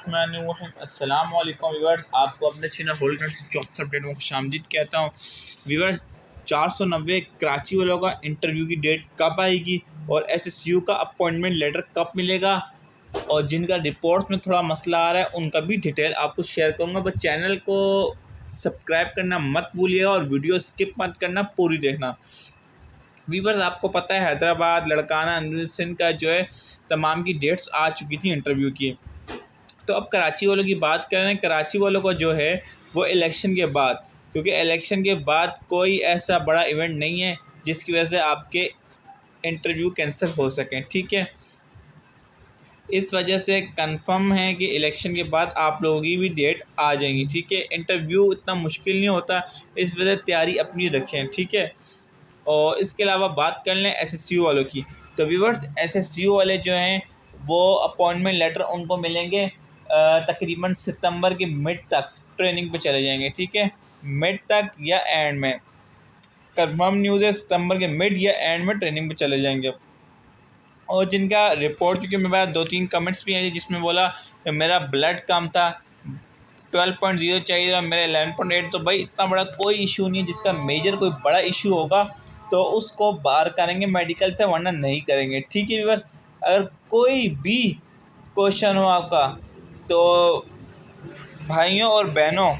बिस्मिल्लाहिर्रहमानिर्रहीम। अस्सलाम वालेकुम व्यूअर्स, आपको अपने चैनल होल्ड से जॉब्स अपडेट में खुशामदीद कहता हूँ। व्यूअर्स, 490 कराची वालों का इंटरव्यू की डेट कब आएगी और एसएसयू का अपॉइंटमेंट लेटर कब मिलेगा, और जिनका रिपोर्ट में थोड़ा मसला आ रहा है उनका भी डिटेल आपको शेयर करूँगा। बस चैनल को सब्सक्राइब करना मत भूलिएगा और वीडियो स्किप मत करना, पूरी देखना। वीवर्स, आपको पता है हैदराबाद, लड़काना, अंजुम सिंध का जो है तमाम की डेट्स आ चुकी थी इंटरव्यू की। तो अब कराची वालों की बात कर रहे हैं। कराची वालों को जो है वो इलेक्शन के बाद, क्योंकि इलेक्शन के बाद कोई ऐसा बड़ा इवेंट नहीं है जिसकी वजह से आपके इंटरव्यू कैंसिल हो सकें, ठीक है। इस वजह से कंफर्म है कि इलेक्शन के बाद आप लोगों की भी डेट आ जाएंगी, ठीक है। इंटरव्यू इतना मुश्किल नहीं होता, इस वजह से तैयारी अपनी रखें, ठीक है। और इसके अलावा बात कर लें एसएसयू वालों की, तो व्यूवर्स एसएसयू वाले जो हैं वो अपॉइंटमेंट लेटर उनको मिलेंगे तकरीबन सितंबर के मिड तक ट्रेनिंग पे चले जाएंगे, ठीक है। मिड तक या एंड में, कंफर्म न्यूज़ है सितंबर के मिड या एंड में ट्रेनिंग पे चले जाएंगे। और जिनका रिपोर्ट, क्योंकि मेरे पास 2-3 कमेंट्स भी हैं जिसमें बोला कि मेरा ब्लड कम था, 12.0 चाहिए और मेरा 11.8, तो भाई इतना बड़ा कोई इशू नहीं है। जिसका मेजर कोई बड़ा इशू होगा तो उसको बाहर करेंगे मेडिकल से, वरना नहीं करेंगे, ठीक है व्यूअर्स। अगर कोई भी क्वेश्चन हो आपका तो भाइयों और बहनों,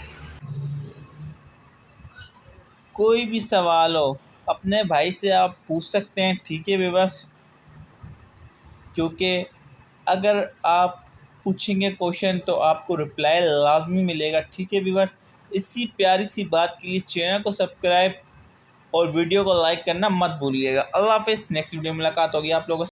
कोई भी सवाल हो अपने भाई से आप पूछ सकते हैं, ठीक है व्यूअर्स। क्योंकि अगर आप पूछेंगे क्वेश्चन तो आपको रिप्लाई लाजमी मिलेगा, ठीक है व्यूअर्स। इसी प्यारी सी बात के लिए चैनल को सब्सक्राइब और वीडियो को लाइक करना मत भूलिएगा। अल्लाह हाफ़िज़। नेक्स्ट वीडियो में मुलाकात होगी आप लोगों से।